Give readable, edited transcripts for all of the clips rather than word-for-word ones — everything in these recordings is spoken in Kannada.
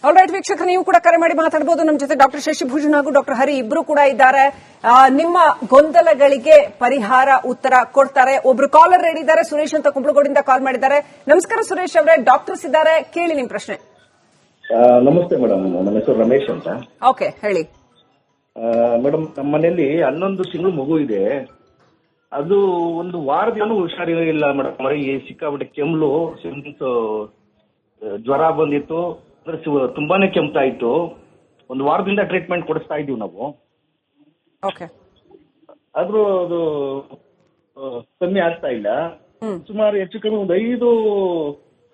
ಆಲ್ರೈಟ್ ವೀಕ್ಷಕರು, ನೀವು ಕೂಡ ಕರೆ ಮಾಡಿ ಮಾತಾಡಬಹುದು. ನಮ್ಮ ಜೊತೆ ಡಾಕ್ಟರ್ ಶಶಿಭೂಷಣ್ ಹಾಗೂ ಡಾಕ್ಟರ್ ಹರಿ ಇಬ್ರು ಕೂಡ ಇದ್ದಾರೆ. ನಿಮ್ಮ ಗೊಂದಲಗಳಿಗೆ ಪರಿಹಾರ ಉತ್ತರ ಕೊಡ್ತಾರೆ. ಒಬ್ರು ಕಾಲರ್ ರೆಡಿ ಇದ್ದಾರೆ, ಸುರೇಶ್ ಅಂತ ಕುಂಬಳಗೋಡಿಂದ ಕಾಲ್ ಮಾಡಿದ್ದಾರೆ. ನಮಸ್ಕಾರ ಸುರೇಶ್ ಅವರೇ, ಡಾಕ್ಟರ್ಸ್ ಇದ್ದಾರೆ, ಕೇಳಿ ನಿಮ್ ಪ್ರಶ್ನೆ. ನಮಸ್ತೆ ಮೇಡಮ್, ನನ್ನ ಹೆಸರು ರಮೇಶ್ ಅಂತ. ಓಕೆ, ಹೇಳಿ ಮೇಡಮ್. ನಮ್ಮ ಮನೆಯಲ್ಲಿ 11 ತಿಂಗಳು ಮಗು ಇದೆ. ಅದು ಒಂದು ವಾರದಿಂದ ಹುಷಾರಿಲ್ಲ ಮೇಡಮ್. ಸಿಕ್ಕಾಬಿಟ್ಟೆ ಕೆಮ್ಮಲು, ಜ್ವರ ಬಂದಿತ್ತು, ಅಂದ್ರೆ ತುಂಬಾನೇ ಕೆಮ್ತಾ ಇತ್ತು. ಒಂದು ವಾರದಿಂದ ಟ್ರೀಟ್ಮೆಂಟ್ ಕೊಡಿಸ್ತಾ ಇದೀವಿ ನಾವು. ಓಕೆ, ಆದ್ರೂ ಅದು ಕಮ್ಮಿ ಆಗ್ತಾ ಇಲ್ಲ. ಸುಮಾರು ಹೆಚ್ಚು ಕಮ್ಮಿ ಒಂದು 5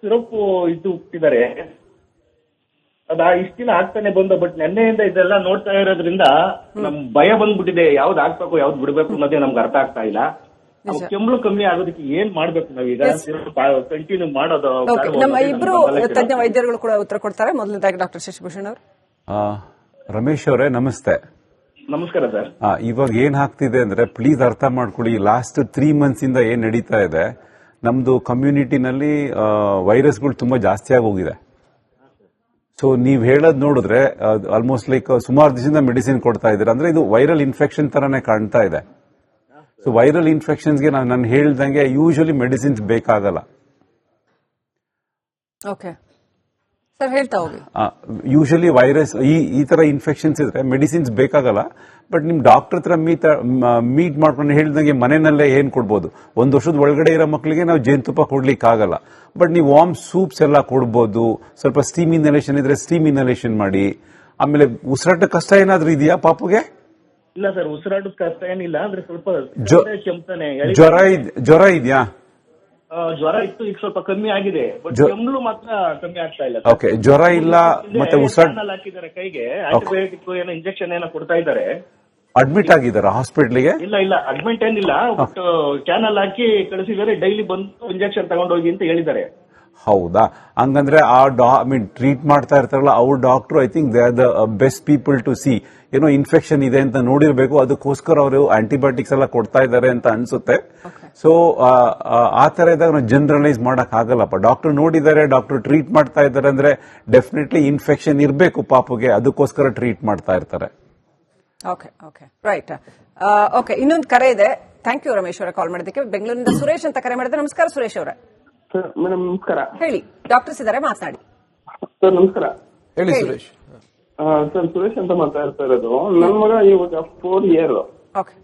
ಸಿರಪ್ ಇದು ಇಟ್ಟಿದ್ದಾರೆ. ಅದ ಇಷ್ಟ ದಿನ ಆಗ್ತಾನೆ ಬಂದ, ಬಟ್ ನೆನ್ನೆಯಿಂದ ಇದೆಲ್ಲ ನೋಡ್ತಾ ಇರೋದ್ರಿಂದ ನಮ್ ಭಯ ಬಂದ್ಬಿಟ್ಟಿದೆ. ಯಾವ್ದು ಹಾಕ್ಬೇಕು ಯಾವ್ದು ಬಿಡ್ಬೇಕು ಅನ್ನೋದೇ ನಮ್ಗೆ ಅರ್ಥ ಆಗ್ತಾ ಇಲ್ಲ. ಕೆಮ್ಮಲು ಕಮ್ಮಿ ಆಗೋದಕ್ಕೆ ಏನ್ ಮಾಡ್ಬೇಕು ನಾವೀಗ? ಕಂಟಿನ್ಯೂ ಮಾಡೋದು? ನಮ್ಮ ಇಬ್ರು ತಜ್ಞ ವೈದ್ಯರುಗಳು ಕೂಡ ಉತ್ತರ ಕೊಡ್ತಾರೆ. ಮೊದಲನೇದಾಗಿ ಡಾಕ್ಟರ್ ಶಶಿಭೂಷಣ್ ಅವರು. ರಮೇಶ್ ಅವರೇ ನಮಸ್ತೆ. ನಮಸ್ಕಾರ ಸರ್. ಇವಾಗ ಏನ್ ಆಗ್ತಿದೆ ಅಂದ್ರೆ, ಪ್ಲೀಸ್ ಅರ್ಥ ಮಾಡ್ಕೊಳ್ಳಿ. ಲಾಸ್ಟ್ 3 ಮಂತ್ಸ್ ಇಂದ ಏನ್ ನಡೀತಾ ಇದೆ, ನಮ್ದು ಕಮ್ಯುನಿಟಿನಲ್ಲಿ ವೈರಸ್ಗಳು ತುಂಬಾ ಜಾಸ್ತಿ ಆಗೋಗಿದೆ. ಸೊ ನೀವ್ ಹೇಳೋದ್ ನೋಡಿದ್ರೆ ಆಲ್ಮೋಸ್ಟ್ ಲೈಕ್ ಸುಮಾರು ದಿವಸದಿಂದ ಮೆಡಿಸಿನ್ ಕೊಡ್ತಾ ಇದ್ದೀರಾ. ಅಂದ್ರೆ ಇದು ವೈರಲ್ ಇನ್ಫೆಕ್ಷನ್ ತರಾನೇ ಕಾಣ್ತಾ ಇದೆ. ಸೊ ವೈರಲ್ ಇನ್ಫೆಕ್ಷನ್ಸ್ಗೆ ನಾನು ಹೇಳ್ದಂಗೆ ಯೂಶಲಿ ಮೆಡಿಸಿನ್ಸ್ ಬೇಕಾಗಲ್ಲ. ಓಕೆ ಸರ್, ಹೇಳ್ತಾ ಹೋಗಿ. ಯೂಶಲಿ ವೈರಸ್ ಈ ತರ ಇನ್ಫೆಕ್ಷನ್ಸ್ ಇದ್ರೆ ಮೆಡಿಸಿನ್ಸ್ ಬೇಕಾಗಲ್ಲ. ಬಟ್ ನಿಮ್ ಡಾಕ್ಟರ್ ಹತ್ರ ಮೀಟ್ ಮಾಡ್ಕೊಂಡು ಹೇಳ್ದಂಗೆ ಮನೆಯಲ್ಲೇ ಏನ್ ಕೊಡ್ಬೋದು. 1 ವರ್ಷದ ಒಳಗಡೆ ಇರೋ ಮಕ್ಕಳಿಗೆ ನಾವು ಜೇನುತುಪ್ಪ ಕೊಡ್ಲಿಕ್ಕೆ ಆಗಲ್ಲ. ಬಟ್ ನೀವು ವಾರ್ಮ್ ಸೂಪ್ಸ್ ಎಲ್ಲ ಕೊಡ್ಬೋದು. ಸ್ವಲ್ಪ ಸ್ಟೀಮ್ ಇನ್ಹಲೇಷನ್ ಇದ್ರೆ ಸ್ಟೀಮ್ ಇನ್ಹಲೇಷನ್ ಮಾಡಿ. ಆಮೇಲೆ ಉಸಿರಾಟ ಕಷ್ಟ ಏನಾದ್ರೂ ಇದೆಯಾ ಪಾಪುಗೆ? ಇಲ್ಲ ಸರ್, ಉಸಿರಾಟದ ಕಷ್ಟ ಏನಿಲ್ಲ. ಅಂದ್ರೆ ಸ್ವಲ್ಪ ಕೆಮ್ತಾನೆ. ಜ್ವರ ಇದೆಯಾ? ಜ್ವರ ಇತ್ತು, ಈಗ ಸ್ವಲ್ಪ ಕಮ್ಮಿ ಆಗಿದೆ. ಬಟ್ ಕೆಮ್ಮಲು ಮಾತ್ರ ಕಮ್ಮಿ ಆಗ್ತಾ ಇಲ್ಲ. ಓಕೆ, ಜ್ವರ ಇಲ್ಲ. ಮತ್ತೆ ಉಸಿರಾಟ ಹಾಕಿದ್ದಾರೆ ಕೈಗೆ, ಆಂಟಿಬಯೋಟಿಕ್ ಏನೋ ಇಂಜೆಕ್ಷನ್ ಏನೋ ಕೊಡ್ತಾ ಇದ್ದಾರೆ. ಅಡ್ಮಿಟ್ ಆಗಿದಾರ ಹಾಸ್ಪಿಟ್ಲಿಗೆ? ಇಲ್ಲ ಅಡ್ಮಿಟ್ ಏನಿಲ್ಲ, ಬಟ್ ಕ್ಯಾನಲ್ ಹಾಕಿ ಕಳಿಸಿದ್ದಾರೆ. ಡೈಲಿ ಬಂದು ಇಂಜೆಕ್ಷನ್ ತಗೊಂಡೋಗಿ ಅಂತ ಹೇಳಿದ್ದಾರೆ. ಹೌದಾ? ಹಂಗಂದ್ರೆ ಟ್ರೀಟ್ ಮಾಡ್ತಾ ಇರ್ತಾರಲ್ಲ ಅವ್ರ doctor, I think they are the best people to see. ಏನೋ ಇನ್ಫೆಕ್ಷನ್ ಇದೆ ಅಂತ ನೋಡಿರ್ಬೇಕು, ಅದಕ್ಕೋಸ್ಕರ ಅವರು ಆಂಟಿಬಯೋಟಿಕ್ಸ್ ಎಲ್ಲ ಕೊಡ್ತಾ ಇದ್ದಾರೆ ಅಂತ ಅನ್ಸುತ್ತೆ. ಸೊ ಆ ತರ ಇದ್ದಾಗ ನಾವು ಜನರಲೈಸ್ ಮಾಡಕ್ ಆಗಲ್ಲಪ್ಪ. ಡಾಕ್ಟರ್ ನೋಡಿದ್ದಾರೆ, ಡಾಕ್ಟರ್ ಟ್ರೀಟ್ ಮಾಡ್ತಾ ಇದ್ದಾರೆ ಅಂದ್ರೆ ಡೆಫಿನೆಟ್ಲಿ ಇನ್ಫೆಕ್ಷನ್ ಇರಬೇಕು ಪಾಪುಗೆ, ಅದಕ್ಕೋಸ್ಕರ ಟ್ರೀಟ್ ಮಾಡ್ತಾ ಇರ್ತಾರೆ. Okay right. ಓಕೆ, ಇನ್ನೊಂದು ಕರೆ ಇದೆ. ಥ್ಯಾಂಕ್ ಯು ರಮೇಶ್ ಅವರ ಕಾಲ್ ಮಾಡೋದಕ್ಕೆ. ಬೆಂಗಳೂರಿನಿಂದ ಸುರೇಶ್ ಅಂತ ಕರೆ ಮಾಡಿದ್ರೆ. ನಮಸ್ಕಾರ ಸುರೇಶ್ ಅವರೇ. ಮೇಡಮ್ ನಮಸ್ಕಾರ. ಹೇಳಿ, ಡಾಕ್ಟರ್ಸ್ ಇದ್ದಾರೆ, ಮಾತನಾಡಿ. ಸರ್ ನಮಸ್ಕಾರ. ಹೇಳಿ ಸುರೇಶ್. ಸರ್ ಸುರೇಶ್ ಅಂತ ಮಾತಾಡ್ತಾ ಇರೋದು. ನನ್ನ ಮಗ ಇವಾಗ 4 ಇಯರ್. ಓಕೆ,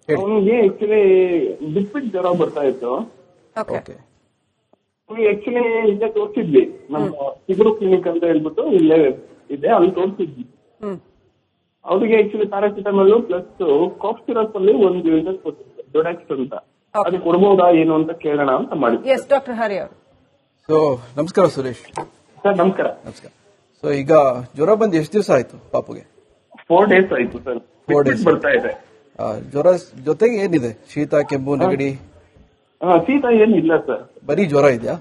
ಅವನಿಗೆ ಆಕ್ಚುಲಿ ಬಿಟ್ಬಿಟ್ಟು ಜ್ವರ ಬರ್ತಾ ಇತ್ತು. ಓಕೆ, ಆಕ್ಚುಲಿ ಇಲ್ಲೇ ತೋರಿಸಿದ್ವಿ, ನಮ್ಮ ಸಿಗರು ಕ್ಲಿನಿಕ್ ಅಂತ ಹೇಳ್ಬಿಟ್ಟು ಇಲ್ಲೇ ಇದೆ, ಅಲ್ಲಿ ತೋರಿಸಿದ್ವಿ. ಅವ್ರಿಗೆ actually paracetamol plus cough syrup ಅಲ್ಲಿ ಒಂದು ಡೊಡಾಕ್ಸ್ ಅಂತ, ಅದು ಕೊಡ್ಬೋದಾ ಏನು ಅಂತ ಕೇಳೋಣ ಅಂತ ಮಾಡಿದ್ವಿ. ಎಸ್, ಡಾಕ್ಟರ್ ಹರಿ ಅವರು. ಸೊ ನಮಸ್ಕಾರ ಸುರೇಶ್. ಸರ್ ನಮಸ್ಕಾರ. ಸೊ ಈಗ ಜ್ವರ ಬಂದು ಎಷ್ಟು ದಿವಸ ಆಯ್ತು ಪಾಪುಗೆ? 4 ಡೇಸ್ ಆಯ್ತು ಸರ್. 4 ಡೇಸ್ ಬರ್ತಾ ಇದೆ. ಜ್ವರ ಜೊತೆಗೆ ಏನಿದೆ? ಶೀತ, ಕೆಮ್ಮು, ನೆಗಡಿ? ಶೀತ ಏನಿಲ್ಲ ಸರ್, ಬರೀ ಜ್ವರ ಇದೆಯಾ?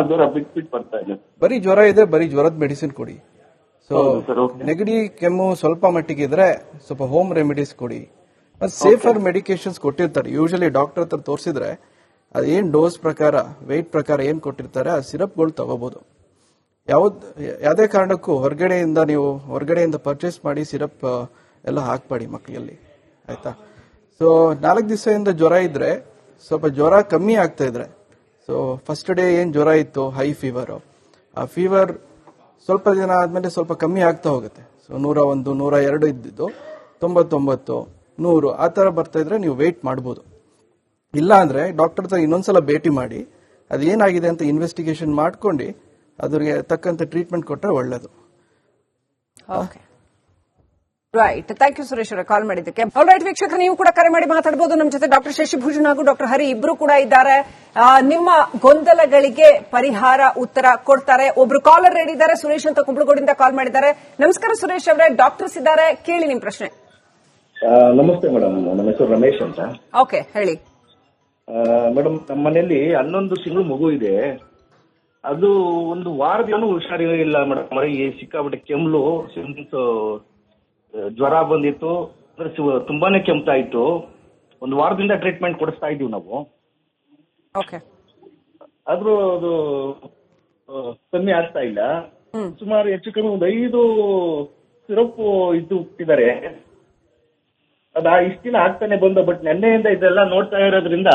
ಜ್ವರ ಬಿಟ್ಟು ಬರ್ತಾ ಇದೆ. ಬರೀ ಜ್ವರ ಇದೆ, ಬರೀ ಜ್ವರದ ಮೆಡಿಸಿನ್ ಕೊಡಿ. ಸೊ ನೆಗಡಿ, ಕೆಮ್ಮು ಸ್ವಲ್ಪ ಮಟ್ಟಿಗೆ ಇದ್ರೆ ಸ್ವಲ್ಪ ಹೋಮ್ ರೆಮಿಡೀಸ್ ಕೊಡಿ. ಸೇಫರ್ ಮೆಡಿಕೇಶನ್ಸ್ ಕೊಟ್ಟಿರ್ತಾರೆ. ಯೂಶಲಿ ಡಾಕ್ಟರ್ ಹತ್ರ ತೋರಿಸಿದ್ರೆ ಅದೇನ್ ಡೋಸ್ ಪ್ರಕಾರ, ವೆಯ್ಟ್ ಪ್ರಕಾರ ಏನ್ ಕೊಟ್ಟಿರ್ತಾರೆ ಆ ಸಿರಪ್ಗಳು ತಗೋಬಹುದು. ಯಾವುದೇ ಕಾರಣಕ್ಕೂ ಹೊರಗಡೆಯಿಂದ ಪರ್ಚೇಸ್ ಮಾಡಿ ಸಿರಪ್ ಎಲ್ಲ ಹಾಕ್ಬೇಡಿ ಮಕ್ಕಳಲ್ಲಿ, ಆಯ್ತಾ? ಸೊ 4 ದಿವಸದಿಂದ ಜ್ವರ ಇದ್ರೆ, ಸ್ವಲ್ಪ ಜ್ವರ ಕಮ್ಮಿ ಆಗ್ತಾ ಇದ್ರೆ, ಸೊ ಫಸ್ಟ್ ಡೇ ಏನ್ ಜ್ವರ ಇತ್ತು, ಹೈ ಫೀವರ್, ಆ ಫೀವರ್ ಸ್ವಲ್ಪ ದಿನ ಆದ್ಮೇಲೆ ಸ್ವಲ್ಪ ಕಮ್ಮಿ ಆಗ್ತಾ ಹೋಗುತ್ತೆ. ಸೊ 101, 102 ಇದ್ದಿದ್ದು 99, 100 ಆ ತರ ಬರ್ತಾ ಇದ್ರೆ ನೀವು ವೇಟ್ ಮಾಡಬಹುದು. ಇಲ್ಲ ಅಂದ್ರೆ ಡಾಕ್ಟರ್ ಹತ್ರ ಇನ್ನೊಂದ್ಸಲ ಭೇಟಿ ಮಾಡಿ ಅದೇನಾಗಿದೆ ಅಂತ ಇನ್ವೆಸ್ಟಿಗೇಷನ್ ಮಾಡ್ಕೊಂಡು ಅದ್ರಿಗೆ ತಕ್ಕಂತ ಟ್ರೀಟ್ಮೆಂಟ್ ಕೊಟ್ಟರೆ ಒಳ್ಳೇದು. ರೈಟ್, ಥ್ಯಾಂಕ್ ಯು ಸುರೇಶ್ ಅವರ ಕಾಲ್ ಮಾಡಿದ್ದಕ್ಕೆ. ಆಲ್ರೈಟ್ ವೀಕ್ಷಕರು, ನೀವು ಕೂಡ ಕರೆ ಮಾಡಿ ಮಾತಾಡಬಹುದು. ನಮ್ಮ ಜೊತೆ ಡಾಕ್ಟರ್ ಶಶಿಭೂಷಣ್ ಹಾಗೂ ಡಾಕ್ಟರ್ ಹರಿ ಇಬ್ರು ಕೂಡ ಇದ್ದಾರೆ. ನಿಮ್ಮ ಗೊಂದಲಗಳಿಗೆ ಪರಿಹಾರ ಉತ್ತರ ಕೊಡ್ತಾರೆ. ಒಬ್ರು ಕಾಲರ್ ರೆಡಿ ಇದ್ದಾರೆ, ಸುರೇಶ್ ಅಂತ ಕುಂಬಳಗೋಡಿಂದ ಕಾಲ್ ಮಾಡಿದ್ದಾರೆ. ನಮಸ್ಕಾರ ಸುರೇಶ್ ಅವರೇ, ಡಾಕ್ಟರ್ಸ್ ಇದ್ದಾರೆ, ಕೇಳಿ ನಿಮ್ ಪ್ರಶ್ನೆ. ನಮಸ್ತೆ ಮೇಡಮ್, ನನ್ನ ಹೆಸರು ರಮೇಶ್ ಅಂತ. ಓಕೆ, ಹೇಳಿ ಮೇಡಮ್. ನಮ್ಮ ಮನೆಯಲ್ಲಿ 11 ತಿಂಗಳು ಮಗು ಇದೆ. ಅದು ಒಂದು ವಾರದಿಂದ ಹುಷಾರಿಲ್ಲ ಮೇಡಮ್. ಸಿಕ್ಕಾಬಿಟ್ಟೆ ಕೆಮ್ಮಲು, ಜ್ವರ ಬಂದಿತ್ತು, ಅಂದ್ರೆ ತುಂಬಾನೇ ಕೆಮ್ತಾ ಇತ್ತು. ಒಂದು ವಾರದಿಂದ ಟ್ರೀಟ್ಮೆಂಟ್ ಕೊಡಿಸ್ತಾ ಇದೀವಿ ನಾವು. ಆದ್ರೂ ಅದು ಕಮ್ಮಿ ಆಗ್ತಾ ಇಲ್ಲ. ಸುಮಾರು ಹೆಚ್ಚು ಕಮ್ಮಿ ಒಂದು 5 ಸಿರಪ್ ಇದು ಇಟ್ಟಿದ್ದಾರೆ. ಇಷ್ಟ ದಿನ ಆಗ್ತಾನೆ ಬಂದ, ಬಟ್ ನೆನ್ನೆಯಿಂದ ಇದೆಲ್ಲ ನೋಡ್ತಾ ಇರೋದ್ರಿಂದ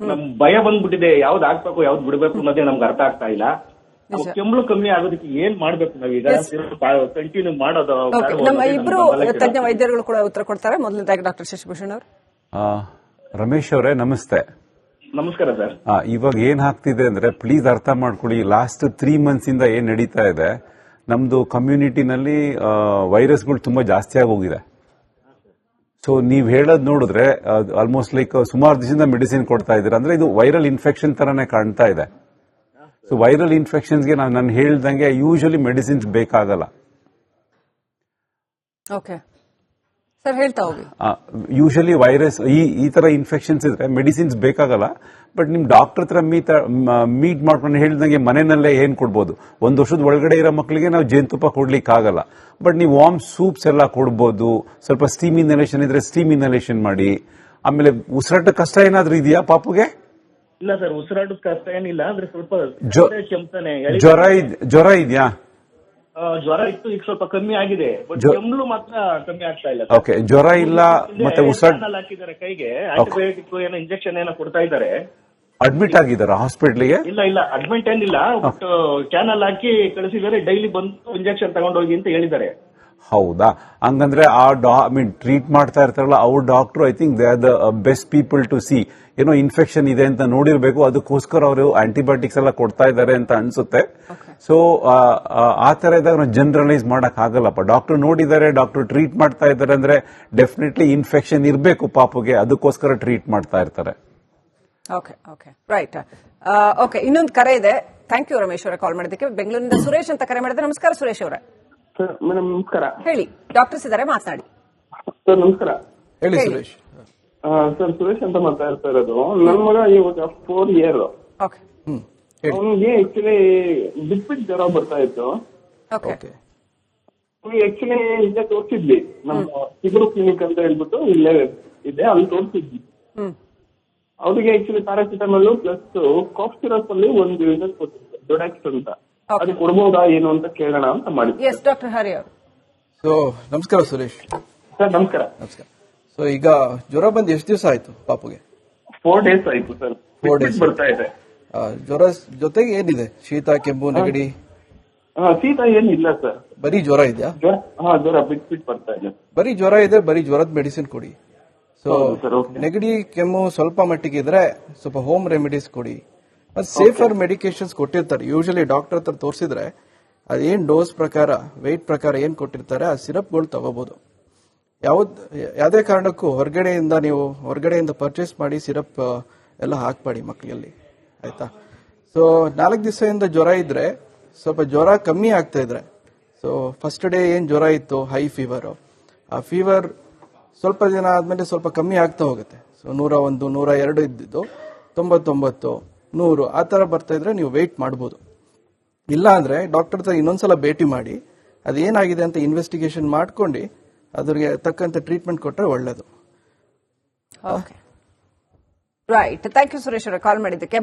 ನಮ್ ಭಯ ಬಂದ್ಬಿಟ್ಟಿದೆ. ಯಾವ್ದು ಹಾಕ್ಬೇಕು ಯಾವ್ದು ಬಿಡ್ಬೇಕು ಅನ್ನೋದೇ ನಮ್ಗೆ ಅರ್ಥ ಆಗ್ತಾ ಇಲ್ಲ. ಕೆಮ್ಮಳು ಕಮ್ಮಿ ಆಗೋದಕ್ಕೆ ಏನ್ ಮಾಡ್ಬೇಕು ನಾವೀಗ? ಕಂಟಿನ್ಯೂ ಮಾಡೋದು? ನಮ್ಮ ಇಬ್ರು ತಜ್ಞ ವೈದ್ಯರುಗಳು ಕೂಡ ಉತ್ತರ ಕೊಡ್ತಾರೆ. ಮೊದಲನೇದಾಗಿ ಡಾಕ್ಟರ್ ಶಶಿಭೂಷಣ್ ಅವರು. ರಮೇಶ್ ಅವರೇ ನಮಸ್ತೆ. ನಮಸ್ಕಾರ ಸರ್. ಇವಾಗ ಏನ್ ಆಗ್ತಿದೆ ಅಂದ್ರೆ ಪ್ಲೀಸ್ ಅರ್ಥ ಮಾಡ್ಕೊಳ್ಳಿ. ಲಾಸ್ಟ್ 3 months ಇಂದ ಏನ್ ನಡೀತಾ ಇದೆ, ನಮ್ದು ಕಮ್ಯುನಿಟಿನಲ್ಲಿ ವೈರಸ್ಗಳು ತುಂಬಾ ಜಾಸ್ತಿ ಆಗೋಗಿದೆ. ಸೊ ನೀವ್ ಹೇಳೋದ್ ನೋಡಿದ್ರೆ ಆಲ್ಮೋಸ್ಟ್ ಲೈಕ್ ಸುಮಾರು ದಿವಸದಿಂದ ಮೆಡಿಸಿನ್ ಕೊಡ್ತಾ ಇದ್ದೀರಾ, ಅಂದ್ರೆ ಇದು ವೈರಲ್ ಇನ್ಫೆಕ್ಷನ್ ತರಾನೇ ಕಾಣ್ತಾ ಇದೆ. ಸೊ ವೈರಲ್ ಇನ್ಫೆಕ್ಷನ್ಸ್ಗೆ ನಾನು ಹೇಳ್ದಂಗೆ ಯೂಶಲಿ ಮೆಡಿಸಿನ್ಸ್ ಬೇಕಾಗಲ್ಲ. ಓಕೆ ಸರ್, ಹೇಳ್ತಾ ಹೋಗಿ. ಯೂಶಲಿ ವೈರಸ್ ಈ ತರ ಇನ್ಫೆಕ್ಷನ್ಸ್ ಇದ್ರೆ ಮೆಡಿಸಿನ್ಸ್ ಬೇಕಾಗಲ್ಲ. ಬಟ್ ನಿಮ್ ಡಾಕ್ಟರ್ ಹತ್ರ ಮೀಟ್ ಮಾಡ್ಕೊಂಡು ಹೇಳ್ದಂಗೆ ಮನೆಯಲ್ಲೇ ಏನ್ ಕೊಡ್ಬೋದು. 1 ವರ್ಷದ ಒಳಗಡೆ ಇರೋ ಮಕ್ಕಳಿಗೆ ನಾವು ಜೇನುತುಪ್ಪ ಕೊಡ್ಲಿಕ್ಕೆ ಆಗಲ್ಲ. ಬಟ್ ನೀವು ವಾರ್ಮ್ ಸೂಪ್ಸ್ ಎಲ್ಲ ಕೊಡ್ಬೋದು. ಸ್ವಲ್ಪ ಸ್ಟೀಮ್ ಇನ್ಹಲೇಷನ್ ಇದ್ರೆ ಸ್ಟೀಮ್ ಇನ್ಹಲೇಷನ್ ಮಾಡಿ. ಆಮೇಲೆ ಉಸಿರಾಟ ಕಷ್ಟ ಏನಾದ್ರೂ ಇದೆಯಾ ಪಾಪುಗೆ? ಇಲ್ಲ ಸರ್, ಉಸಿರಾಟದ ಕಷ್ಟ ಏನಿಲ್ಲ. ಅಂದ್ರೆ ಸ್ವಲ್ಪ ಕೆಮ್ತಾನೆ. ಜ್ವರ ಇದೆಯಾ? ಜ್ವರ ಇತ್ತು, ಈಗ ಸ್ವಲ್ಪ ಕಮ್ಮಿ ಆಗಿದೆ. ಬಟ್ ಕೆಮ್ಮಲು ಮಾತ್ರ ಕಮ್ಮಿ ಆಗ್ತಾ ಇಲ್ಲ. ಓಕೆ, ಜ್ವರ ಇಲ್ಲ. ಮತ್ತೆ ಉಸಿರಾಟ ಹಾಕಿದ್ದಾರೆ ಕೈಗೆ, ಆಂಟಿಬಯೋಟಿಕ್ ಏನೋ ಇಂಜೆಕ್ಷನ್ ಏನೋ ಕೊಡ್ತಾ ಇದ್ದಾರೆ. ಅಡ್ಮಿಟ್ ಆಗಿದಾರ ಹಾಸ್ಪಿಟ್ಲಿಗೆ? ಇಲ್ಲ ಅಡ್ಮಿಟ್ ಏನಿಲ್ಲ, ಬಟ್ ಕ್ಯಾನಲ್ ಹಾಕಿ ಕಳಿಸಿದ್ದಾರೆ. ಡೈಲಿ ಬಂದು ಇಂಜೆಕ್ಷನ್ ತಗೊಂಡೋಗಿ ಅಂತ ಹೇಳಿದ್ದಾರೆ. ಹೌದಾ? ಹಂಗಂದ್ರೆ ಟ್ರೀಟ್ ಮಾಡ್ತಾ ಇರ್ತಾರಲ್ಲ ಅವ್ರ doctor, I think they are the best people to see. ಏನೋ ಇನ್ಫೆಕ್ಷನ್ ಇದೆ ಅಂತ ನೋಡಿರ್ಬೇಕು, ಅದಕ್ಕೋಸ್ಕರ ಅವರು ಆಂಟಿಬಯೋಟಿಕ್ಸ್ ಎಲ್ಲ ಕೊಡ್ತಾ ಇದ್ದಾರೆ ಅಂತ ಅನ್ಸುತ್ತೆ. ಸೊ ಆ ತರ ಇದ್ದಾಗ ನಾವು ಜನರಲೈಸ್ ಮಾಡಕ್ ಆಗಲ್ಲಪ್ಪ. ಡಾಕ್ಟರ್ ನೋಡಿದ್ದಾರೆ, ಡಾಕ್ಟರ್ ಟ್ರೀಟ್ ಮಾಡ್ತಾ ಇದ್ದಾರೆ ಅಂದ್ರೆ ಡೆಫಿನೆಟ್ಲಿ ಇನ್ಫೆಕ್ಷನ್ ಇರಬೇಕು ಪಾಪುಗೆ, ಅದಕ್ಕೋಸ್ಕರ ಟ್ರೀಟ್ ಮಾಡ್ತಾ ಇರ್ತಾರೆ. Okay okay right. ಓಕೆ, ಇನ್ನೊಂದು ಕರೆ ಇದೆ. ಥ್ಯಾಂಕ್ ಯು ರಮೇಶ್ ಅವರೇ ಕಾಲ್ ಮಾಡಿದ್ದಕ್ಕೆ. ಬೆಂಗಳೂರಿನಿಂದ ಸುರೇಶ್ ಅಂತ ಕರೆ ಮಾಡಿದ್ರೆ. ನಮಸ್ಕಾರ ಸುರೇಶ್ ಅವರೇ. ಮೇಡಮ್ ನಮಸ್ಕಾರ. ಹೇಳಿ, ಡಾಕ್ಟರ್ಸ್ ಇದ್ದಾರೆ, ಮಾತನಾಡಿ. ಸರ್ ನಮಸ್ಕಾರ. ಹೇಳಿ ಸುರೇಶ್. ಸರ್ ಸುರೇಶ್ ಅಂತ ಮಾತಾಡ್ತಾ ಇರೋದು. ನನ್ನ ಮಗ ಇವಾಗ 4 year. ಓಕೆ. ಅವನಿಗೆ ಆಕ್ಚುಲಿ ಬಿಟ್ಬಿಟ್ಟು ಜ್ವರ ಬರ್ತಾ ಇತ್ತು. ಓಕೆ. ಆಕ್ಚುಲಿ ಈಗ ತೋರಿಸಿದ್ವಿ, ನಮ್ಮ ಸಿಗರು ಕ್ಲಿನಿಕ್ ಅಂತ ಹೇಳ್ಬಿಟ್ಟು ಇಲ್ಲೇ ಇದೆ, ಅಲ್ಲಿ ತೋರಿಸಿದ್ವಿ. ಅವ್ರಿಗೆ actually paracetamol plus cough syrup ಅಲ್ಲಿ ಒಂದು ಯೂನಿಟ್ ಕೊಟ್ಟಿದ್ರು, ಡೊಡಾಕ್ಸ್ ಅಂತ. ಅದು ಕೊಡ್ಬೋದಾ ಏನು ಅಂತ ಕೇಳೋಣ ಅಂತ ಮಾಡಿ. ಎಸ್ ಡಾಕ್ಟರ್ ಹರಿ ಅವರು. ಸೊ ನಮಸ್ಕಾರ ಸುರೇಶ್. ಸರ್ ನಮಸ್ಕಾರ. ನಮಸ್ಕಾರ. ಸೊ ಈಗ ಜ್ವರ ಬಂದು ಎಷ್ಟು ದಿವಸ ಆಯ್ತು ಪಾಪುಗೆ? 4 days ಆಯ್ತು ಸರ್. 4 days ಬರ್ತಾ ಇದೆ. ಜ್ವರ ಜೊತೆಗೆ ಏನಿದೆ? ಶೀತ, ಕೆಮ್ಮು, ನೆಗಡಿ? ಶೀತ ಏನಿಲ್ಲ ಸರ್, ಬರೀ ಜ್ವರ ಇದೆಯಾ? ಜ್ವರ ಬಿಟ್ ಬರ್ತಾ ಇದೆ. ಬರೀ ಜ್ವರ ಇದೆ, ಬರೀ ಜ್ವರದ ಮೆಡಿಸಿನ್ ಕೊಡಿ. ಸೊ ನೆಗಡಿ, ಕೆಮ್ಮು ಸ್ವಲ್ಪ ಮಟ್ಟಿಗೆ ಇದ್ರೆ ಸ್ವಲ್ಪ ಹೋಮ್ ರೆಮಿಡೀಸ್ ಕೊಡಿ. ಸೇಫರ್ ಮೆಡಿಕೇಶನ್ಸ್ ಕೊಟ್ಟಿರ್ತಾರೆ. ಯೂಶಲಿ ಡಾಕ್ಟರ್ ಹತ್ರ ತೋರಿಸಿದ್ರೆ ಅದೇನ್ ಡೋಸ್ ಪ್ರಕಾರ, ವೆಯ್ಟ್ ಪ್ರಕಾರ ಏನ್ ಕೊಟ್ಟಿರ್ತಾರೆ ಆ ಸಿರಪ್ಗಳು ತಗೋಬಹುದು. ಯಾವುದೇ ಕಾರಣಕ್ಕೂ ಹೊರಗಡೆಯಿಂದ ಪರ್ಚೇಸ್ ಮಾಡಿ ಸಿರಪ್ ಎಲ್ಲ ಹಾಕ್ಬೇಡಿ ಮಕ್ಕಳಲ್ಲಿ, ಆಯ್ತಾ? ಸೊ 4 ದಿವಸದಿಂದ ಜ್ವರ ಇದ್ರೆ, ಸ್ವಲ್ಪ ಜ್ವರ ಕಮ್ಮಿ ಆಗ್ತಾ ಇದ್ರೆ, ಸೊ ಫಸ್ಟ್ ಡೇ ಏನ್ ಜ್ವರ ಇತ್ತು, ಹೈ ಫೀವರ್, ಆ ಫೀವರ್ ಸ್ವಲ್ಪ ದಿನ ಆದ್ಮೇಲೆ ಸ್ವಲ್ಪ ಕಮ್ಮಿ ಆಗ್ತಾ ಹೋಗುತ್ತೆ. ಸೊ 101, 102 ಇದ್ದಿದ್ದು 99, 100 ಆ ತರ ಬರ್ತಾ ಇದ್ರೆ ನೀವು ವೆಯ್ಟ್ ಮಾಡಬಹುದು. ಇಲ್ಲ ಅಂದ್ರೆ ಡಾಕ್ಟರ್ ಹತ್ರ ಇನ್ನೊಂದ್ಸಲ ಭೇಟಿ ಮಾಡಿ ಅದೇನಾಗಿದೆ ಅಂತ ಇನ್ವೆಸ್ಟಿಗೇಷನ್ ಮಾಡ್ಕೊಂಡು ಅದ್ರಿಗೆ ತಕ್ಕಂತೆ ಟ್ರೀಟ್ಮೆಂಟ್ ಕೊಟ್ರೆ ಒಳ್ಳೇದು. ರೈಟ್. ಥ್ಯಾಂಕ್ ಯು ಸುರೇಶ್ ಅವರೇ ಕಾಲ್ ಮಾಡಿದ್ದಕ್ಕೆ.